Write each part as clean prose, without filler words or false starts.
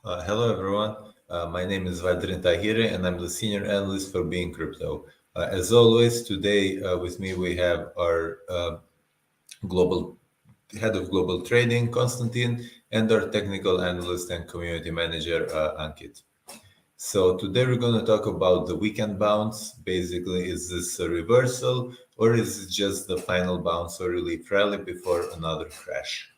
Hello, everyone. My name is Valdrin and I'm the senior analyst for Being Crypto. As always, today with me we have our global head of global trading, Konstantin, and our technical analyst and community manager, Ankit. So today we're going to talk about the weekend bounce. Basically, is this a reversal or is it just the final bounce or relief rally before another crash?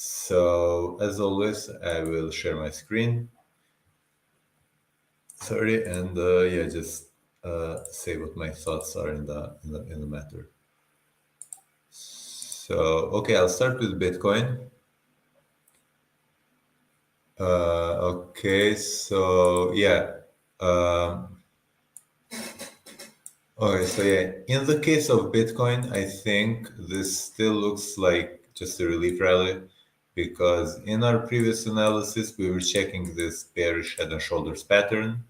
So as always, I will share my screen. Sorry, and yeah, just say what my thoughts are in the matter. So, okay, I'll start with Bitcoin. Okay, so yeah. Um, okay, so yeah, in the case of Bitcoin, I think this still looks like just a relief rally because in our previous analysis, we were checking this bearish head and shoulders pattern.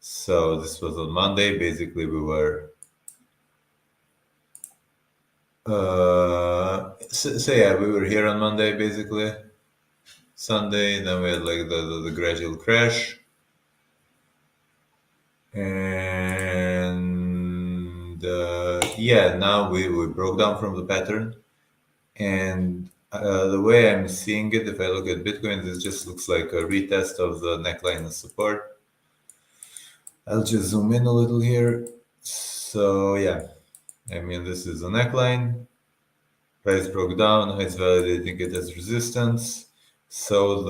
So this was on Monday. Basically, we were so yeah, we were here on Monday basically. Sunday, then we had like the gradual crash, and yeah, now we broke down from the pattern, and the way I'm seeing it, if I look at Bitcoin, this just looks like a retest of the neckline and support. I'll just zoom in a little here. So yeah, I mean this is a neckline. Price broke down, it's validating it as resistance. So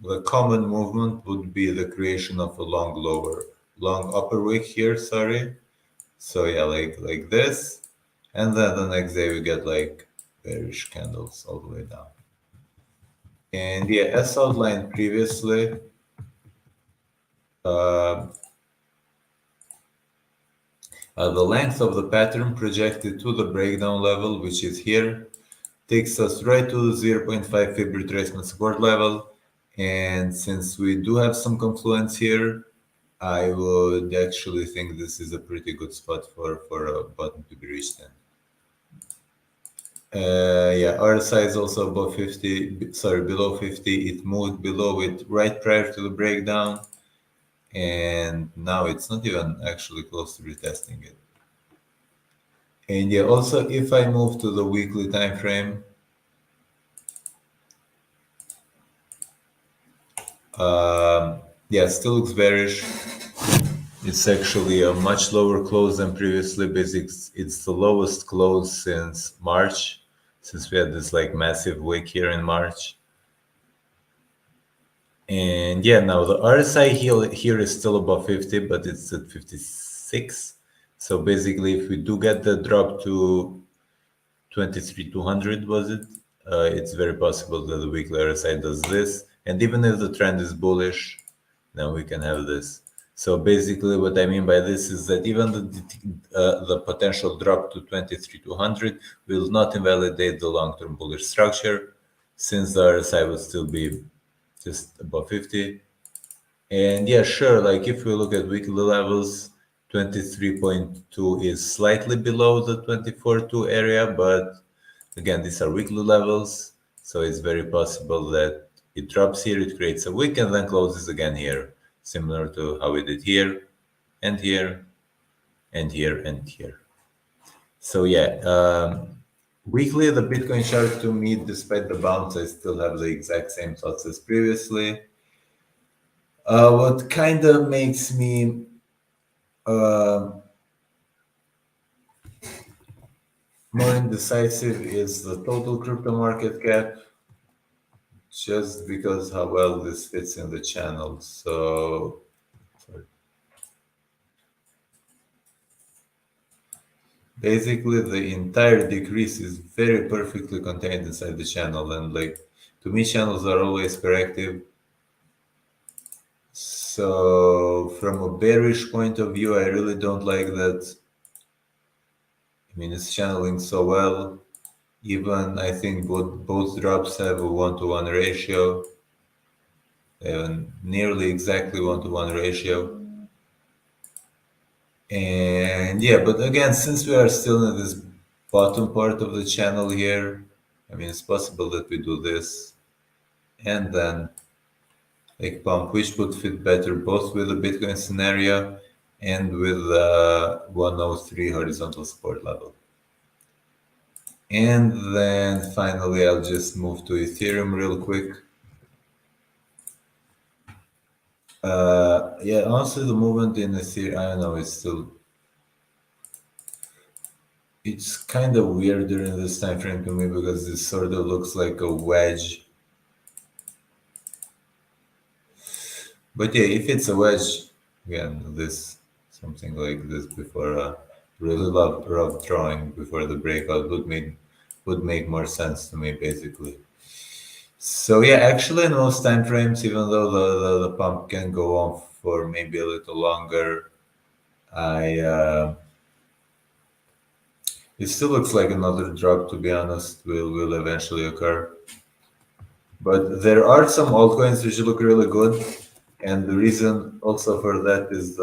the common movement would be the creation of a long upper wick here, sorry. So yeah, like this. And then the next day we get like bearish candles all the way down. And yeah, as outlined previously, uh, the length of the pattern projected to the breakdown level, which is here, takes us right to the zero point 0.5 Fib retracement support level. And since we do have some confluence here, I would actually think this is a pretty good spot for a bottom to be reached in. Yeah, RSI is also above 50, sorry, below 50. It moved below it right prior to the breakdown. And now it's not even actually close to retesting it. And yeah, also if I move to the weekly time frame, yeah, still looks bearish. It's actually a much lower close than previously. Basically, it's the lowest close since March, since we had this like massive wick here in March. And yeah, now the RSI here is still above 50, but it's at 56. So basically, if we do get the drop to 23,200, was it? It's very possible that the weekly RSI does this. And even if the trend is bullish, then we can have this. So basically, what I mean by this is that even the potential drop to 23,200 will not invalidate the long-term bullish structure, since the RSI will still be just above 50. And yeah, sure, like if we look at weekly levels, 23.2 is slightly below the 24.2 area, but again, these are weekly levels, so it's very possible that it drops here, it creates a wick, and then closes again here, similar to how we did here, and here, and here, and here. So yeah, weekly, the Bitcoin chart to me, despite the bounce, I still have the exact same thoughts as previously. What kind of makes me uh, more indecisive is the total crypto market cap, just because how well this fits in the channel. So basically, the entire decrease is very perfectly contained inside the channel, and like to me, channels are always corrective. So from a bearish point of view, I really don't like that. I mean, it's channeling so well. Even I think both drops have a 1-to-1 ratio. They have a nearly exactly 1-to-1 ratio. And yeah, but again, since we are still in this bottom part of the channel here, I mean, it's possible that we do this and then like pump, which would fit better both with the Bitcoin scenario and with 103 horizontal support level. And then finally, I'll just move to Ethereum real quick. Yeah, honestly, the movement in Ethereum, I don't know, it's kind of weird during this time frame to me because this sort of looks like a wedge. But yeah, if it's a wedge, again, this something like this before a really rough drawing before the breakout would make more sense to me basically. So yeah, actually in most time frames, even though the pump can go on for maybe a little longer, I it still looks like another drop to be honest will eventually occur. But there are some altcoins which look really good, and the reason also for that is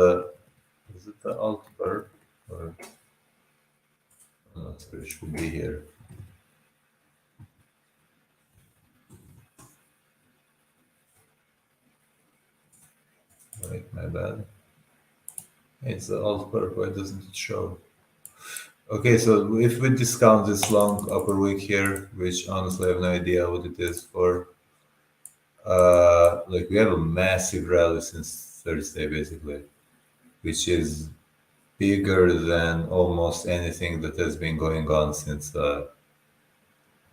it the alt bar or I'm not sure it should be here. Wait, my bad. It's the alt bar. Why doesn't it show? Okay, so if we discount this long upper wick here, which honestly I have no idea what it is for, like we have a massive rally since Thursday basically, which is bigger than almost anything that has been going on since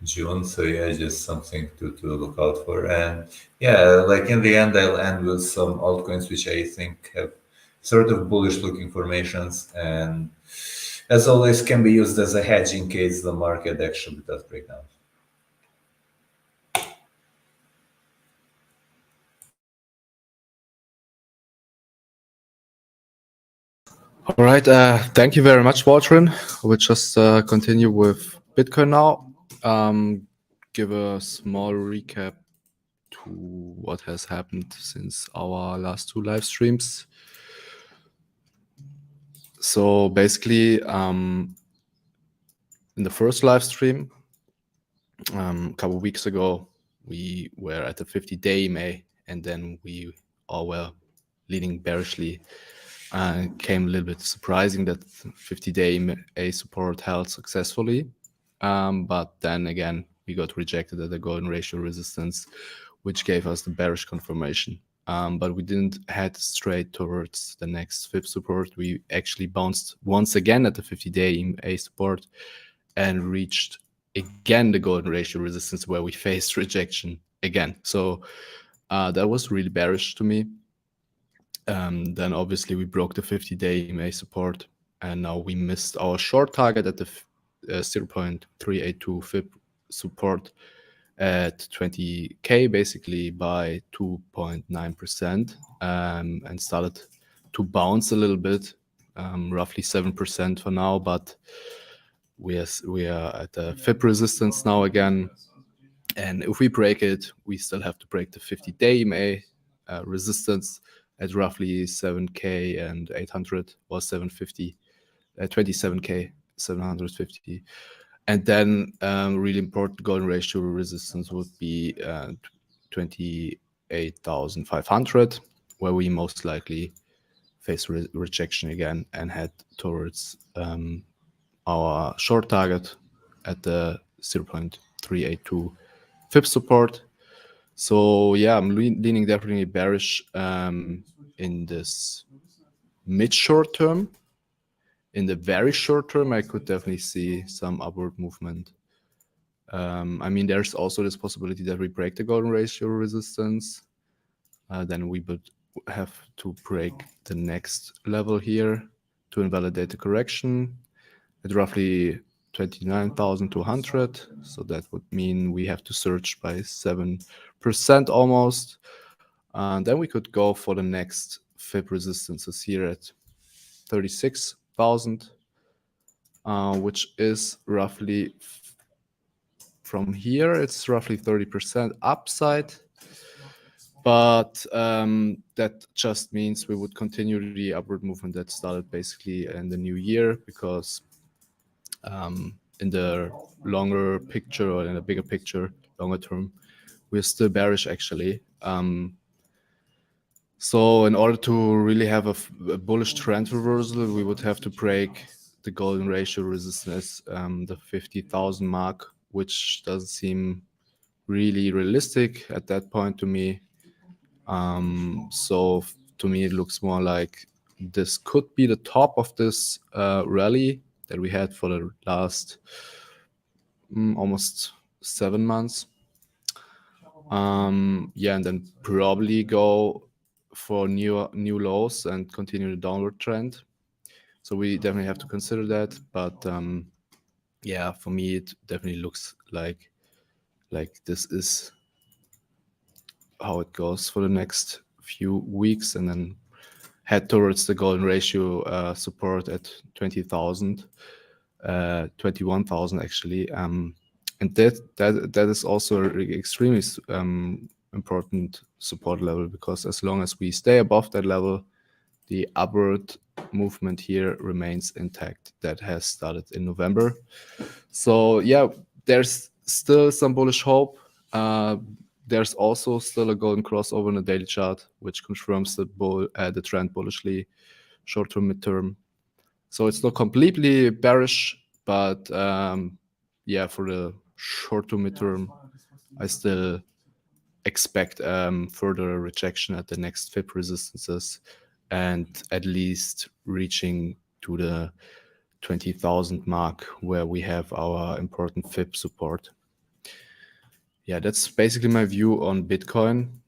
June. So yeah, just something to look out for. And yeah, like in the end, I'll end with some altcoins which I think have sort of bullish looking formations and as always can be used as a hedge in case the market actually does break down. All right. Thank you very much, Valdrin. We'll just continue with Bitcoin now. Give a small recap to what has happened since our last two live streams. So basically, in the first live stream, a couple of weeks ago, we were at the 50-day EMA, and then we all were leaning bearishly. Came a little bit surprising that 50-day EMA support held successfully. But then again, we got rejected at the golden ratio resistance, which gave us the bearish confirmation. But we didn't head straight towards the next fib support. We actually bounced once again at the 50-day EMA support and reached again the golden ratio resistance where we faced rejection again. So that was really bearish to me. Then obviously we broke the 50-day EMA support, and now we missed our short target at the 0.382 fib support at 20k basically by 2.9%, and started to bounce a little bit, roughly 7% for now, but we are at the fib resistance now again. And if we break it, we still have to break the 50-day EMA resistance at roughly 7k and 800 or 750, 27k 750. And then really important golden ratio resistance would be 28,500, where we most likely face rejection again and head towards our short target at the 0.382 fib support. So yeah, I'm leaning definitely bearish in this mid-short term. In the very short term, I could definitely see some upward movement. I mean, there's also this possibility that we break the golden ratio resistance. Then we would have to break the next level here to invalidate the correction at roughly 29,200. So that would mean we have to surge by 7% almost. And then we could go for the next fib resistances here at 36,000, which is roughly from here, it's roughly 30% upside. But that just means we would continue the upward movement that started basically in the new year, because in the longer picture or in a bigger picture, longer term, we're still bearish actually. So in order to really have a bullish trend reversal, we would have to break the golden ratio resistance, the 50,000 mark, which doesn't seem really realistic at that point to me. So to me, it looks more like this could be the top of this rally that we had for the last almost 7 months. Yeah, and then probably go for new lows and continue the downward trend. So we definitely have to consider that. But yeah, for me, it definitely looks like this is how it goes for the next few weeks, and then head towards the golden ratio support at 20,000, 21,000 actually. And that is also an extremely important support level, because as long as we stay above that level, the upward movement here remains intact that has started in November. So yeah, there's still some bullish hope. There's also still a golden crossover in the daily chart, which confirms the trend bullishly, short term, mid term. So it's not completely bearish, but yeah, for the short to mid term, I still expect further rejection at the next FIB resistances, and at least reaching to the 20,000 mark where we have our important FIB support. Yeah, that's basically my view on Bitcoin.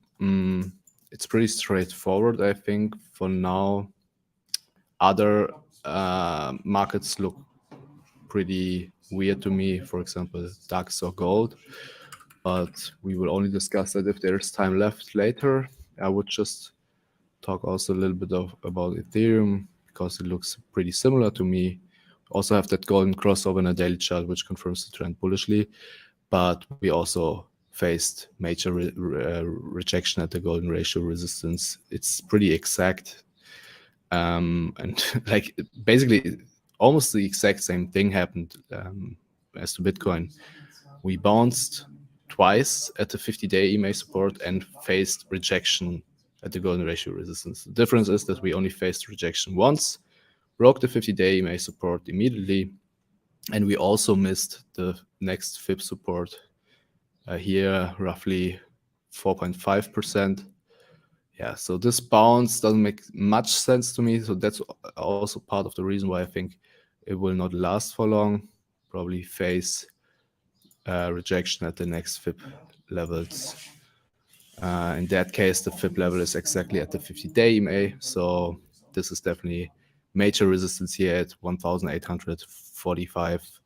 It's pretty straightforward, I think, for now. Other markets look pretty weird to me, for example, DAX or gold. But we will only discuss that if there's time left later. I would just talk also a little bit about Ethereum, because it looks pretty similar to me. Also have that golden crossover in a daily chart, which confirms the trend bullishly. But we also faced major rejection at the golden ratio resistance. It's pretty exact. And like basically almost the exact same thing happened as to Bitcoin. We bounced twice at the 50-day EMA support and faced rejection at the golden ratio resistance. The difference is that we only faced rejection once, broke the 50-day EMA support immediately, and we also missed the next FIB support here, roughly 4.5%. Yeah, so this bounce doesn't make much sense to me. So that's also part of the reason why I think it will not last for long. Probably face rejection at the next FIB levels. In that case, the FIB level is exactly at the 50-day EMA. So this is definitely major resistance here at 1,845.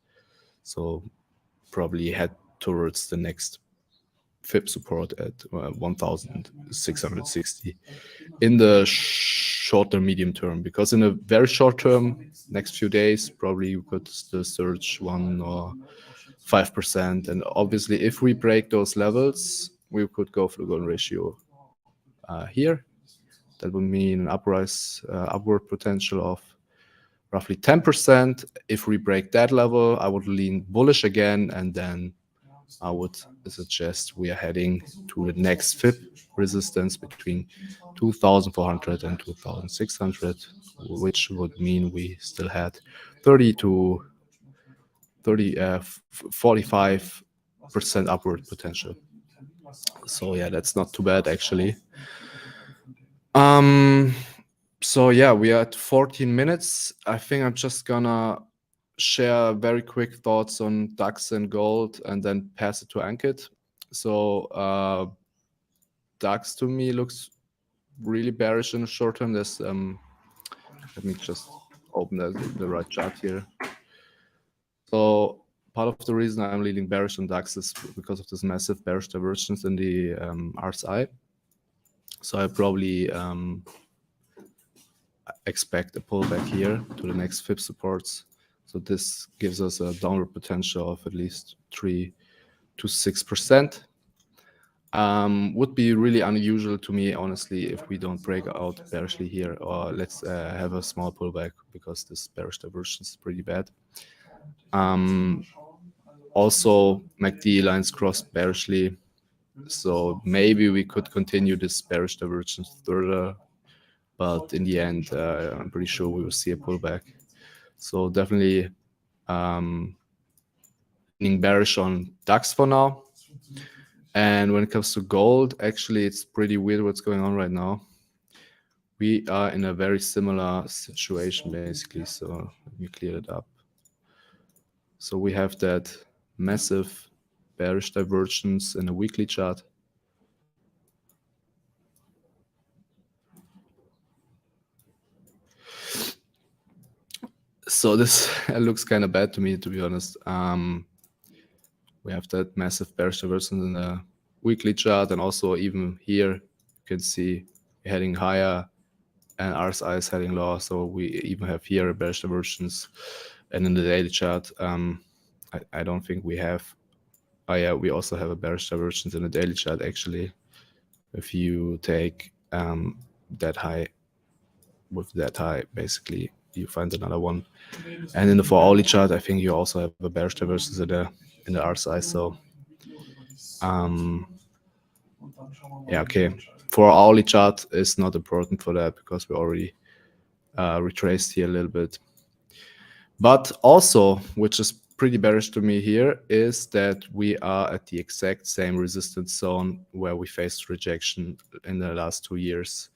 So probably head towards the next FIB support at 1,660 in the shorter medium term, because in a very short term, next few days, probably you could still surge 1 or 5%. And obviously, if we break those levels, we could go for the golden ratio here. That would mean an upward potential of roughly 10%. If we break that level, I would lean bullish again, and then I would suggest we are heading to the next FIB resistance between 2,400 and 2,600, which would mean we still had 45% upward potential. So yeah, that's not too bad actually. So yeah, we are at 14 minutes. I think I'm just gonna share very quick thoughts on DAX and gold and then pass it to Ankit. So DAX to me looks really bearish in the short term. There's let me just open the right chart here. So part of the reason I'm leaning bearish on DAX is because of this massive bearish divergence in the RSI. So I probably expect a pullback here to the next FIB supports. So this gives us a downward potential of at least 3 to 6%. Would be really unusual to me, honestly, if we don't break out bearishly here, or let's have a small pullback, because this bearish divergence is pretty bad. Also, MACD lines crossed bearishly. So maybe we could continue this bearish divergence further, but in the end, I'm pretty sure we will see a pullback. So definitely leaning bearish on DAX for now. And when it comes to gold, actually, it's pretty weird what's going on right now. We are in a very similar situation, basically. So let me clear it up. So we have that massive bearish divergence in a weekly chart. So this looks kind of bad to me, to be honest. We have that massive bearish divergence in the weekly chart, and also even here you can see we're heading higher and RSI is heading lower. So we even have here a bearish divergence, and in the daily chart, I don't think we have. Oh yeah, we also have a bearish divergence in the daily chart actually. If you take that high with that high, basically you find another one. And in the 4-hourly chart, I think you also have a bearish divergence in the RSI. So yeah, okay. 4-hourly chart is not important for that because we already retraced here a little bit. But also, which is pretty bearish to me here, is that we are at the exact same resistance zone where we faced rejection in the last 2 years.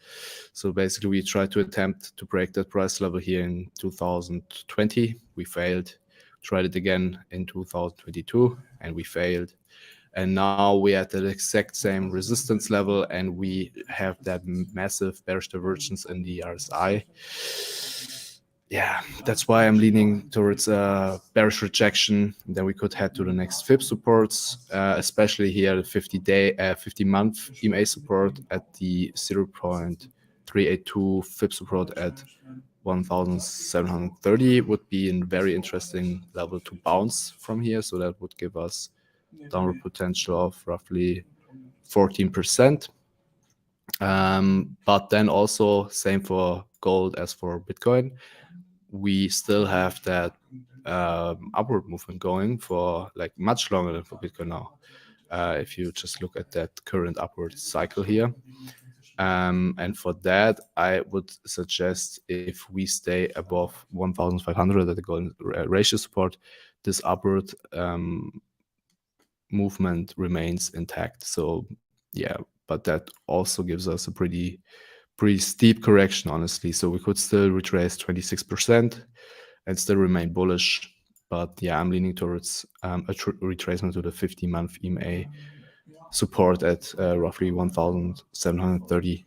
So basically, we tried to attempt to break that price level here in 2020. We failed. Tried it again in 2022, and we failed. And now we're at the exact same resistance level, and we have that massive bearish divergence in the RSI. Yeah, that's why I'm leaning towards bearish rejection. Then we could head to the next fib supports, especially here the 50-month EMA support at the 0.382, fib support at 1,730 would be a very interesting level to bounce from here. So that would give us downward potential of roughly 14%. But then also same for gold as for Bitcoin. We still have that upward movement going for like much longer than for Bitcoin now. If you just look at that current upward cycle here. And for that, I would suggest if we stay above 1,500 at the golden ratio support, this upward movement remains intact. So yeah, but that also gives us a pretty steep correction, honestly. So we could still retrace 26% and still remain bullish. But yeah, I'm leaning towards a retracement to the 50-month EMA support at roughly 1,730.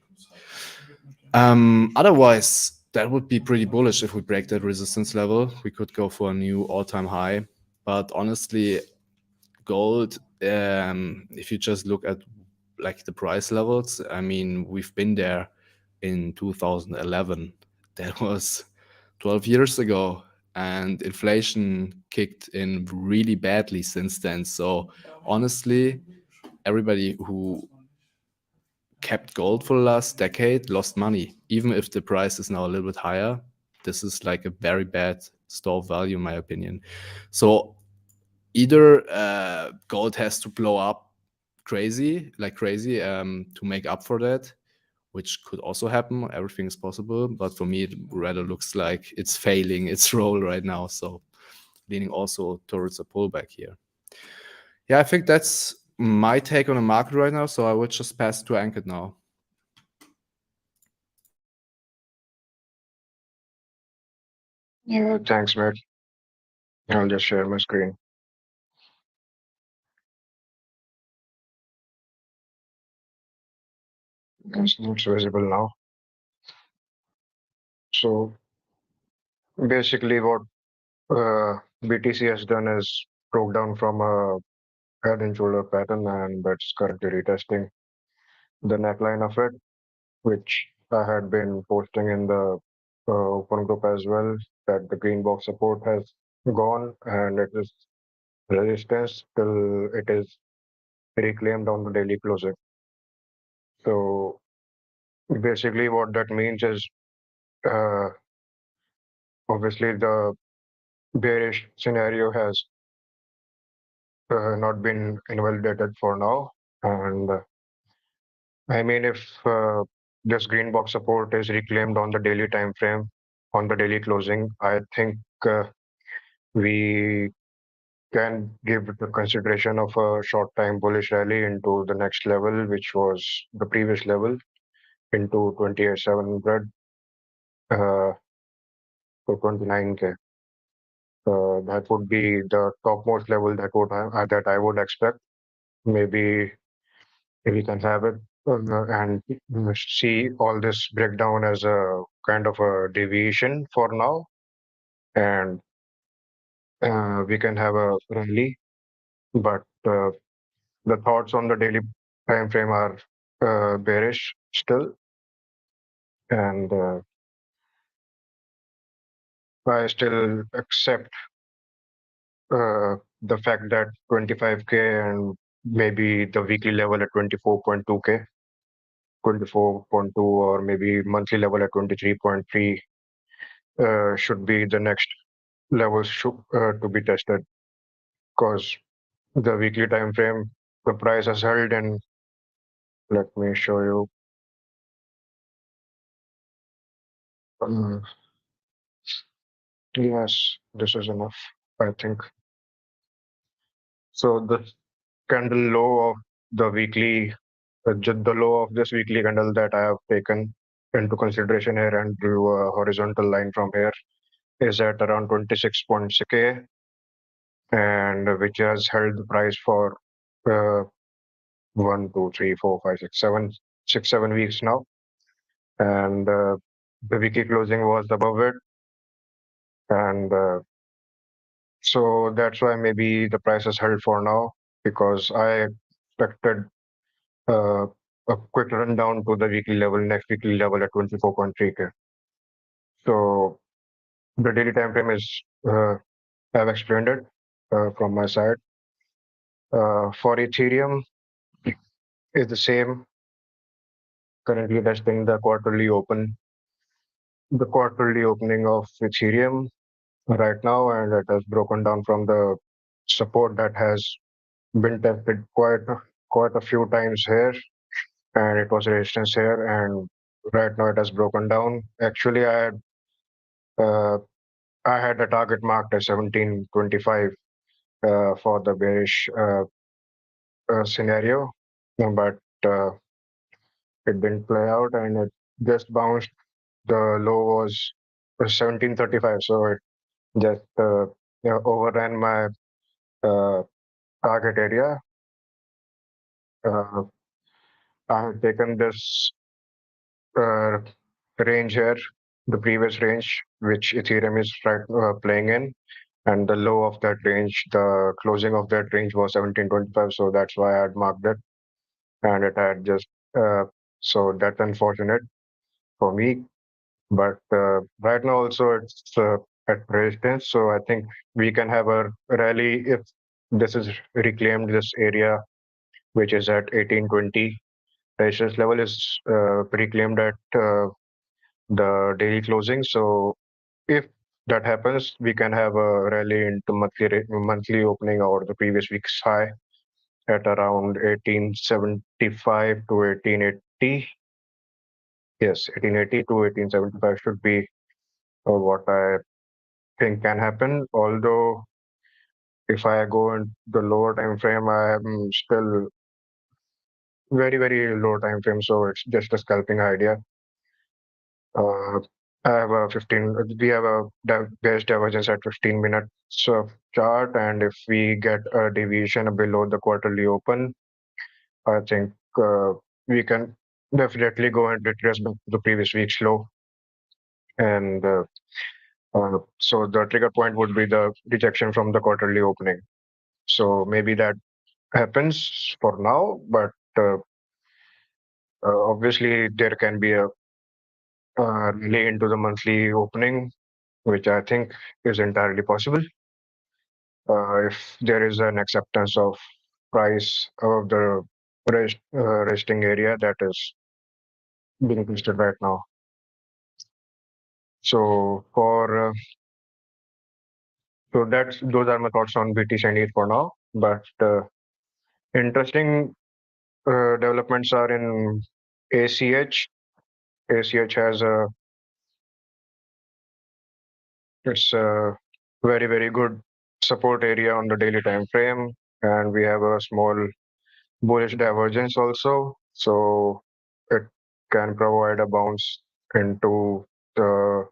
Otherwise, that would be pretty bullish if we break that resistance level. We could go for a new all-time high. But honestly, gold, if you just look at like the price levels, I mean, we've been there in 2011. That was 12 years ago, and inflation kicked in really badly since then. So honestly, everybody who kept gold for the last decade lost money, even if the price is now a little bit higher. This is like a very bad store of value, in my opinion. So either gold has to blow up like crazy to make up for that, which could also happen. Everything is possible, but for me it rather looks like it's failing its role right now. So leaning also towards a pullback here. Yeah, I think that's my take on the market right now. So I would just pass to Ankit now. Yeah, thanks, Matt. I'll just share my screen. It's visible now. So basically, what BTC has done is broke down from a head and shoulder pattern, and that's currently retesting the neckline of it, which I had been posting in the open group as well, that the green box support has gone and it is resistance till it is reclaimed on the daily closing. So basically, what that means is uh, obviously the bearish scenario has not been invalidated for now, And I mean, if this green box support is reclaimed on the daily time frame, on the daily closing, I think we can give the consideration of a short time bullish rally into the next level, which was the previous level, into 28,700 to 29K. That would be the topmost level that I would expect. Maybe we can have it and see all this breakdown as a kind of a deviation for now, and we can have a rally. But the thoughts on the daily time frame are bearish still, and I still accept the fact that 25K and maybe the weekly level at 24.2K, 24.2, or maybe monthly level at 23.3 should be the next levels to be tested, because the weekly time frame, the price has held in. Let me show you. Um, yes, this is enough, I think. So the candle low of the weekly, the low of this weekly candle that I have taken into consideration here and drew a horizontal line from here is at around 26.6K, and which has held the price for uh, 6, 7 weeks now. And the weekly closing was above it. And so that's why maybe the price is held for now, because I expected uh, a quick rundown to the weekly level, next weekly level at 24.3K. So the daily time frame is, I've explained it from my side. For Ethereum, is the same. Currently testing the quarterly opening of Ethereum right now, and it has broken down from the support that has been tested quite a few times here, and it was resistance here, and right now it has broken down. Actually, uh, I had a target marked as 1725 for the bearish scenario, but it didn't play out, and it just bounced. The low was 1735, so it just overran my uh, target area. Uh, I had taken this uh, range here, the previous range, which Ethereum is playing in, and the low of that range, the closing of that range was 1725. So that's why I had marked it, and it had just so that's unfortunate for me. But right now also it's at resistance, so I think we can have a rally if this is reclaimed. This area, which is at 1820 resistance level, is reclaimed at the daily closing. So if that happens, we can have a rally into monthly opening or the previous week's high at around 1875 to 1880. Yes, 1880 to 1875 should be what I think can happen. Although if I go in the lower time frame, I am still very low time frame, so it's just a scalping idea. Uh, I have a 15. We have a base divergence at 15 minutes chart, and if we get a deviation below the quarterly open, I think we can definitely go and retrace back to the previous week's low. And so the trigger point would be the rejection from the quarterly opening. So maybe that happens for now, but obviously there can be a relay into the monthly opening, which I think is entirely possible if there is an acceptance of price of the resting area that is being listed right now. So for so those are my thoughts on BTC and ETH for now. But interesting developments are in ACH. ACH has it's a very good support area on the daily time frame, and we have a small bullish divergence also. So it can provide a bounce into the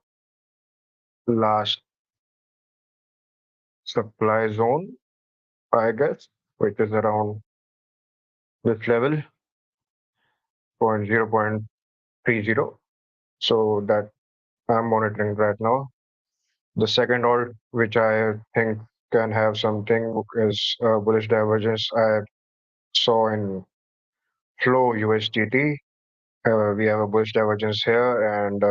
last supply zone, I guess, which is around this level, 0.30. So that I'm monitoring right now. The second alt, which I think can have something, is bullish divergence I saw in Flow USDT. We have a bullish divergence here, and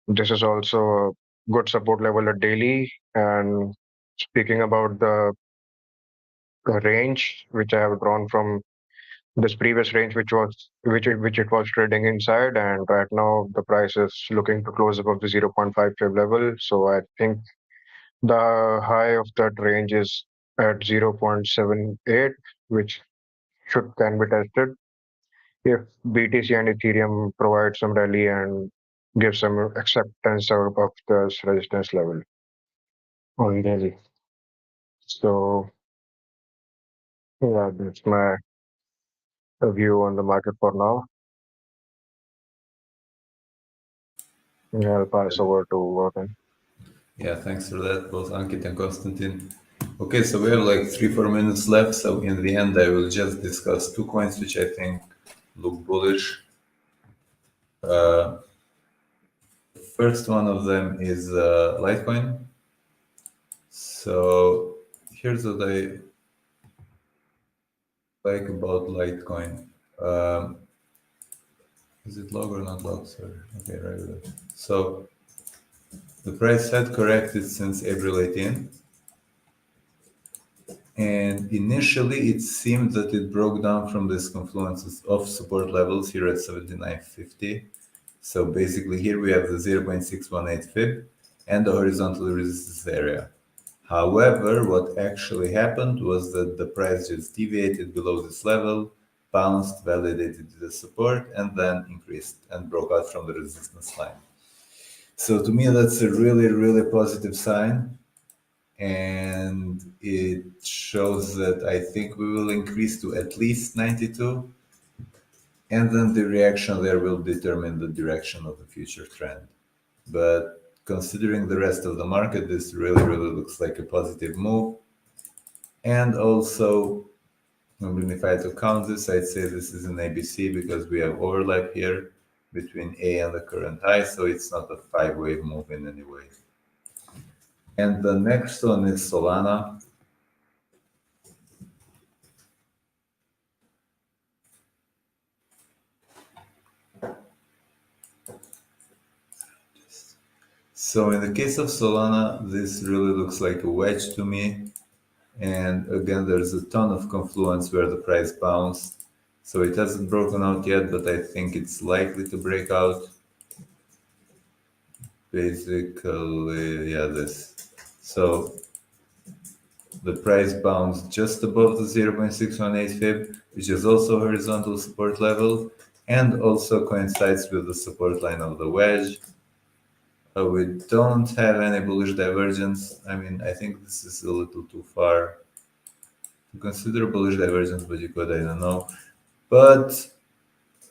this is also a good support level at daily. And speaking about the range, which I have drawn from this previous range, which it was trading inside, and right now the price is looking to close above the 0.55 level. So I think the high of that range is at 0.78, which should can be tested if BTC and Ethereum provide some rally and give some acceptance of this resistance level on daily. So yeah, that's my view on the market for now. Yeah, I'll pass over to Warren. Yeah, thanks for that, both Ankit and Konstantin. Okay, so we have like 3-4 minutes left. So in the end, I will just discuss two coins which I think look bullish. First one of them is Litecoin. So here's what I like about Litecoin. Is it log or not log? Sorry. Okay, right. So the price had corrected since April 18. And initially, it seemed that it broke down from this confluence of support levels here at 79.50. So basically, here we have the 0.618 fib and the horizontal resistance area. However, what actually happened was that the price just deviated below this level, bounced, validated the support, and then increased and broke out from the resistance line. So to me, that's a really positive sign. And it shows that I think we will increase to at least 92, and then the reaction there will determine the direction of the future trend. But considering the rest of the market, this really looks like a positive move. And also, if I had to count this, I'd say this is an ABC because we have overlap here between A and the current high, so it's not a 5-wave move in any way. And the next one is Solana. So in the case of Solana, this really looks like a wedge to me. And again, there's a ton of confluence where the price bounced. So it hasn't broken out yet, but I think it's likely to break out. Basically, yeah, this. So the price bounced just above the 0.618 fib, which is also a horizontal support level, and also coincides with the support line of the wedge. We don't have any bullish divergence. I mean, I think this is a little too far to consider bullish divergence, but you could, I don't know. But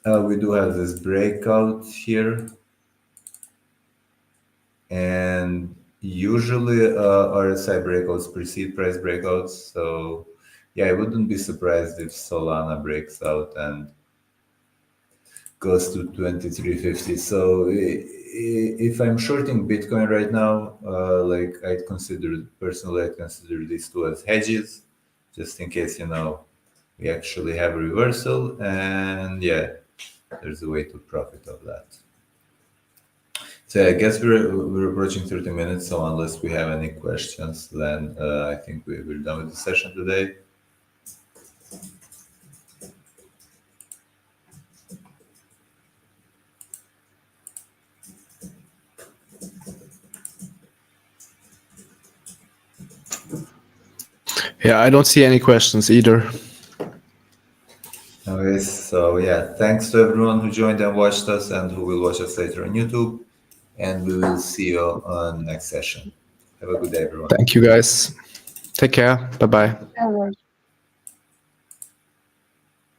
we do have this breakout here. And usually RSI breakouts precede price breakouts. So yeah, I wouldn't be surprised if Solana breaks out and goes to 2350. So if I'm shorting Bitcoin right now, like I'd consider these two as hedges, just in case, we actually have a reversal, and yeah, there's a way to profit of that. So I guess we're approaching 30 minutes. So unless we have any questions, then I think we're done with the session today. Yeah, I don't see any questions either. All So yeah, thanks to everyone who joined and watched us and who will watch us later on YouTube. And we will see you on next session. Have a good day, everyone. Thank you, guys. Take care. Bye-bye. Yeah, guys.